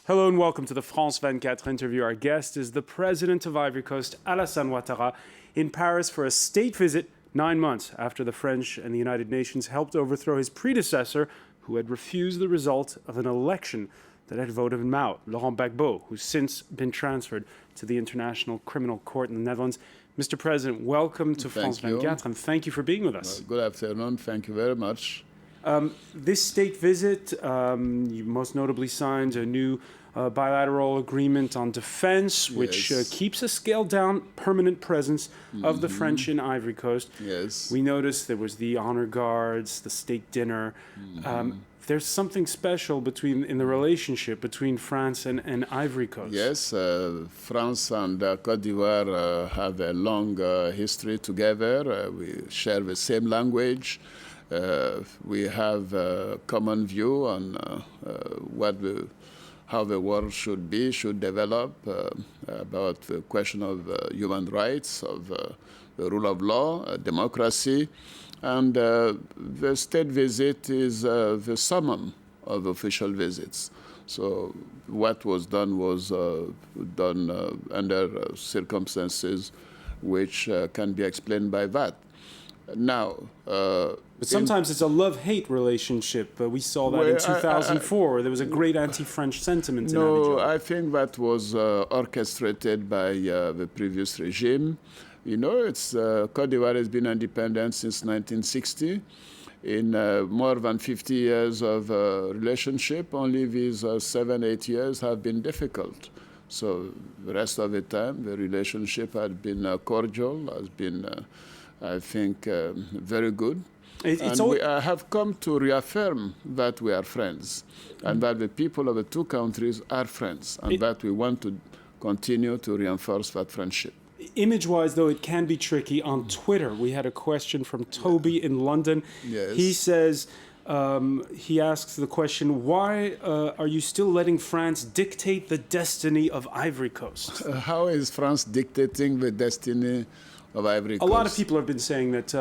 Hello and welcome to the France 24 interview. Our guest is the president of Ivory Coast, Alassane Ouattara, in Paris for a state visit 9 months after the French and the United Nations helped overthrow his predecessor, who had refused the result of an election that had voted him out, Laurent Gbagbo, who's since been transferred to the International Criminal Court in the Netherlands. Mr. President, welcome to France 24, and thank you for being with us. Good afternoon. Thank you very much. This state visit, you most notably signed a new bilateral agreement on defense, which keeps a scaled-down permanent presence of the French in Ivory Coast. Yes. We noticed there was the honor guards, the state dinner. There's something special in the relationship between France and Ivory Coast. Yes, France and Côte d'Ivoire have a long history together. We share the same language. We have a common view on how the world should develop, about the question of human rights, of the rule of law, democracy. And the state visit is the summum of official visits. So what was done under circumstances which can be explained by that. Now, but sometimes it's a love-hate relationship. We saw that in 2004, where there was a great anti-French sentiment in Abidjan. No, I think that was orchestrated by the previous regime. You know, Côte d'Ivoire has been independent since 1960. In more than 50 years of relationship, only these 7-8 years have been difficult. So the rest of the time, the relationship has been cordial, has been, I think, very good. We have come to reaffirm that we are friends, and that the people of the two countries are friends, and that we want to continue to reinforce that friendship. Image-wise, though, it can be tricky. On Twitter, we had a question from Toby in London. Yes. He says, he asks the question, why are you still letting France dictate the destiny of Ivory Coast? How is France dictating the destiny of Ivory Coast? A lot of people have been saying that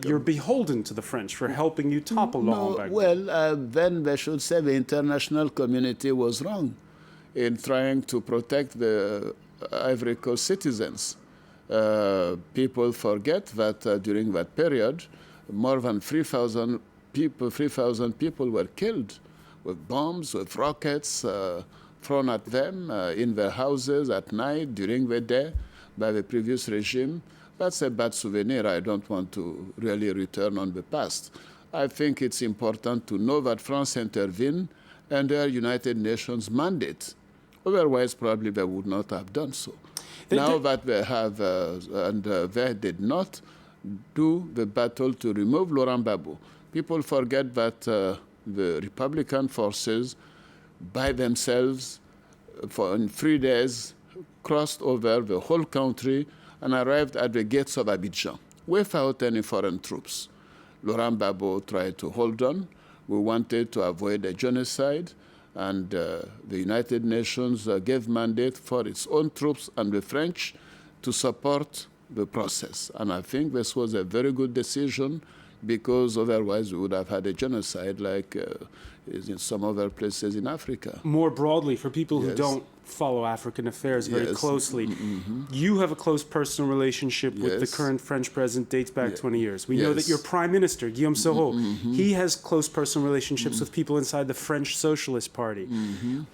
you're beholden to the French for helping you topple Laurent Gbagbo. Well, then they should say the international community was wrong in trying to protect the Ivory Coast citizens. People forget that during that period, more than 3,000 people were killed with bombs, with rockets thrown at them in their houses at night, during the day, by the previous regime. That's a bad souvenir. I don't want to really return on the past. I think it's important to know that France intervened under United Nations mandate. Otherwise, probably they would not have done so. Now that they have, and they did not do the battle to remove Laurent Gbagbo, people forget that the Republican forces, by themselves, in 3 days, crossed over the whole country and arrived at the gates of Abidjan without any foreign troops. Laurent Gbagbo tried to hold on. We wanted to avoid a genocide. And the United Nations gave mandate for its own troops and the French to support the process. And I think this was a very good decision, because otherwise we would have had a genocide like is in some other places in Africa. More broadly, for people who don't follow African affairs very closely, you have a close personal relationship with the current French president, dates back 20 years. We know that your prime minister, Guillaume Soro, he has close personal relationships with people inside the French Socialist Party.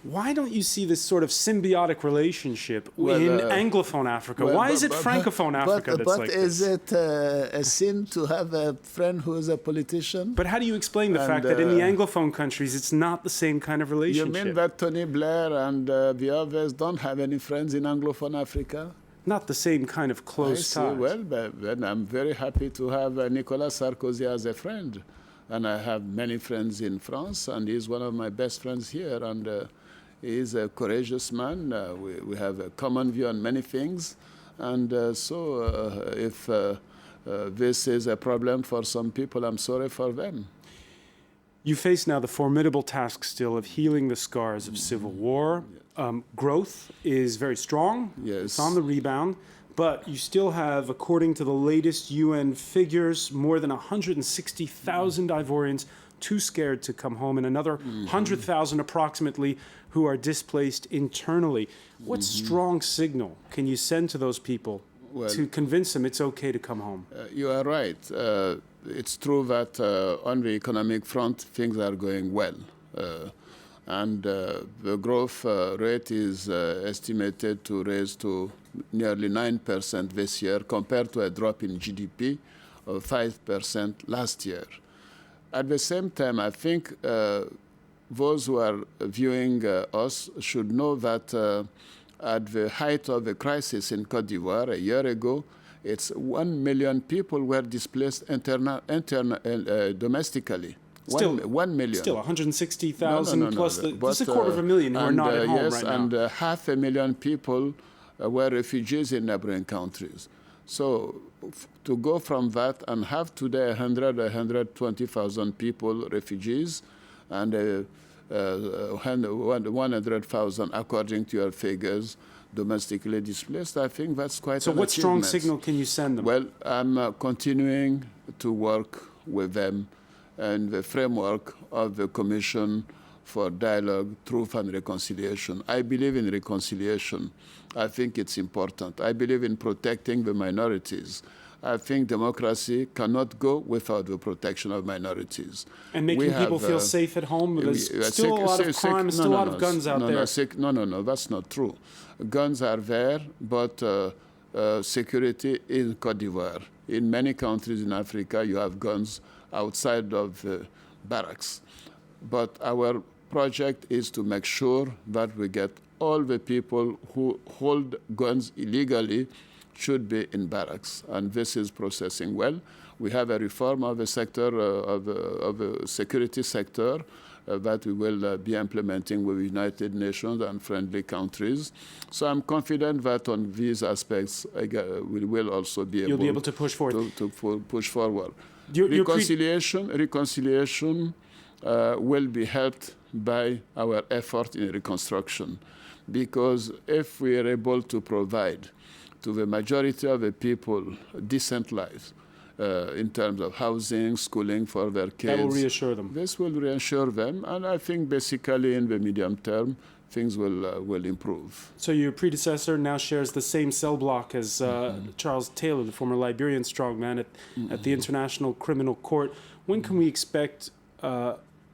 Why don't you see this sort of symbiotic relationship in Anglophone Africa? Why is it Francophone Africa that's like this? But is it a sin to have a friend who is a politician? But how do you explain the fact that in the Anglophone countries, it's not the same kind of relationship? You mean that Tony Blair and the others don't have any friends in Anglophone Africa? Not the same kind of close ties. Well, then I'm very happy to have Nicolas Sarkozy as a friend. And I have many friends in France, and he's one of my best friends here. And he's a courageous man. We have a common view on many things. And if this is a problem for some people, I'm sorry for them. You face now the formidable task still of healing the scars of civil war. Growth is very strong. Yes. It's on the rebound. But you still have, according to the latest UN figures, more than 160,000 Ivorians too scared to come home, and another 100,000 approximately who are displaced internally. What strong signal can you send to those people to convince them it's okay to come home? You are right. It's true that on the economic front, things are going well. And the growth rate is estimated to raise to nearly 9% this year, compared to a drop in GDP of 5% last year. At the same time, I think those who are viewing us should know that at the height of the crisis in Côte d'Ivoire a year ago, it's 1 million people were displaced domestically. Still, 1 million. Still 160,000 No, plus no. just a 250,000 who are not at home right now. And 500,000 people were refugees in neighboring countries. So to go from that and have today 120,000 people refugees and 100,000, according to your figures, domestically displaced, I think that's quite So an what strong achievement. signal can you send them? Well, I'm continuing to work with them in the framework of the Commission for Dialogue, Truth and Reconciliation. I believe in reconciliation. I think it's important. I believe in protecting the minorities. I think democracy cannot go without the protection of minorities. And making people feel safe at home? There's still a lot of crime, still a lot of guns out there. No, that's not true. Guns are there, but security in Côte d'Ivoire. In many countries in Africa, you have guns outside of barracks. But our project is to make sure that we get all the people who hold guns illegally should be in barracks, and this is processing well. We have a reform of the sector, of the security sector, that we will be implementing with the United Nations and friendly countries. So I'm confident that on these aspects, we will also be able, You'll be able to push forward. To push forward. You're reconciliation will be helped by our effort in reconstruction, because if we are able to provide to the majority of the people decent lives in terms of housing, schooling for their kids. That will reassure them. This will reassure them, and I think basically in the medium term, things will improve. So your predecessor now shares the same cell block as Charles Taylor, the former Liberian strongman at the International Criminal Court. When can we expect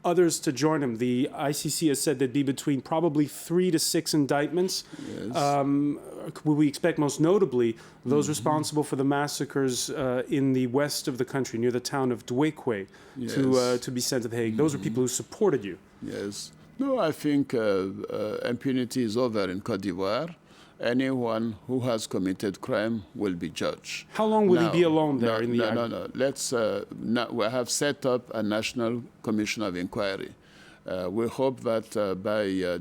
others to join him? The ICC has said there'd be between probably 3 to 6 indictments. Yes. Will we expect most notably those responsible for the massacres in the west of the country, near the town of Dwekwe, Yes. to be sent to The Hague? Those are people who supported you. Yes. No, I think impunity is over in Côte d'Ivoire. Anyone who has committed crime will be judged. How long will he be alone there in the No. Let's. We have set up a national commission of inquiry. We hope that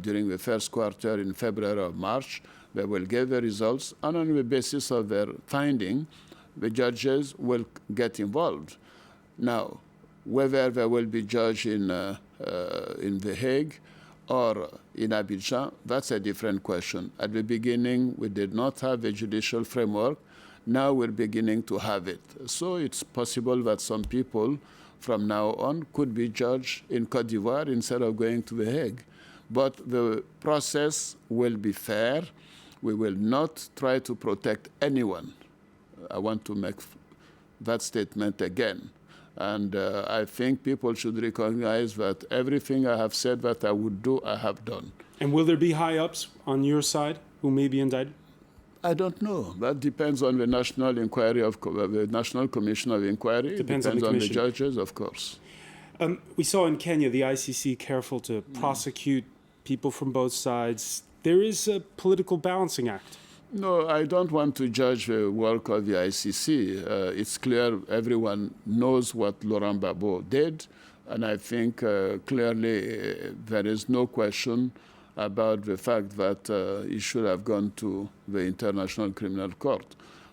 during the first quarter in February or March, they will give the results, and on the basis of their finding, the judges will get involved. Now, whether they will be judged in The Hague or in Abidjan, that's a different question. At the beginning, we did not have a judicial framework. Now we're beginning to have it. So it's possible that some people from now on could be judged in Côte d'Ivoire instead of going to The Hague. But the process will be fair. We will not try to protect anyone. I want to make that statement again. And I think people should recognize that everything I have said that I would do, I have done. And will there be high-ups on your side who may be indicted? I don't know. That depends on the national inquiry the National Commission of Inquiry. Depends on the judges, of course. We saw in Kenya the ICC careful to prosecute people from both sides. There is a political balancing act. No, I don't want to judge the work of the ICC. It's clear everyone knows what Laurent Gbagbo did, and I think clearly there is no question about the fact that he should have gone to the International Criminal Court.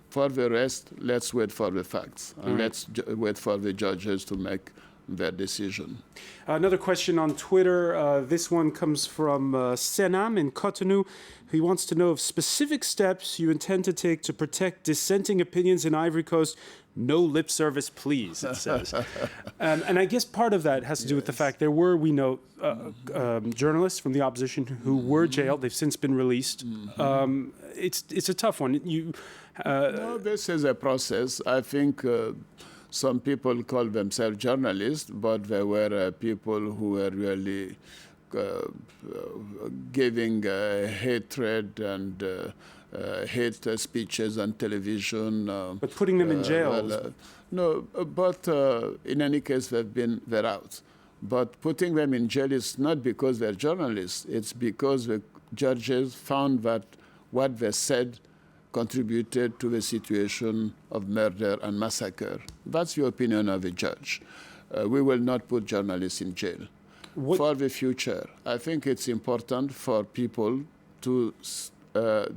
For the rest, let's wait for the facts, and let's wait for the judges to make their decision. Another question on Twitter. This one comes from Senam in Cotonou. He wants to know of specific steps you intend to take to protect dissenting opinions in Ivory Coast. No lip service, please, it says. And I guess part of that has to do with the fact there were, we know, journalists from the opposition who were jailed. They've since been released. It's a tough one. No, this is a process. I think some people call themselves journalists, but there were people who were really giving hatred and hate speeches on television. But putting them in jail. No, but in any case, they're out. But putting them in jail is not because they're journalists. It's because the judges found that what they said contributed to the situation of murder and massacre. That's the opinion of a judge. We will not put journalists in jail. For the future, I think it's important for people to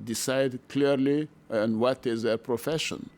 decide clearly on what is their profession.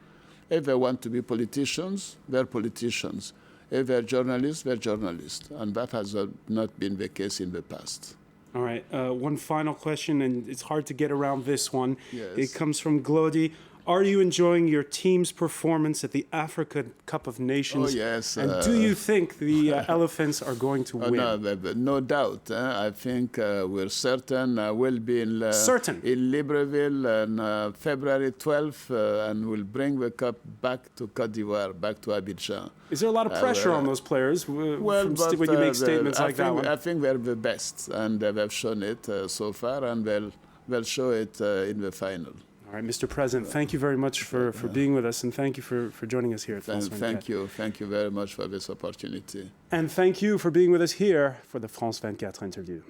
If they want to be politicians, they're politicians. If they're journalists, they're journalists. And that has not been the case in the past. All right. One final question, and it's hard to get around this one. Yes. It comes from Glody. Are you enjoying your team's performance at the Africa Cup of Nations? Oh, yes. And do you think the Elephants are going to win? No doubt. I think we're certain. We'll be in Libreville on February 12th, and we'll bring the cup back to Côte d'Ivoire, back to Abidjan. Is there a lot of pressure on those players when you make statements like that one? I think they're the best, and they've shown it so far, and they'll show it in the final. All right, Mr. President, thank you very much for being with us, and thank you for joining us here at France 24. Thank you very much for this opportunity. And thank you for being with us here for the France 24 interview.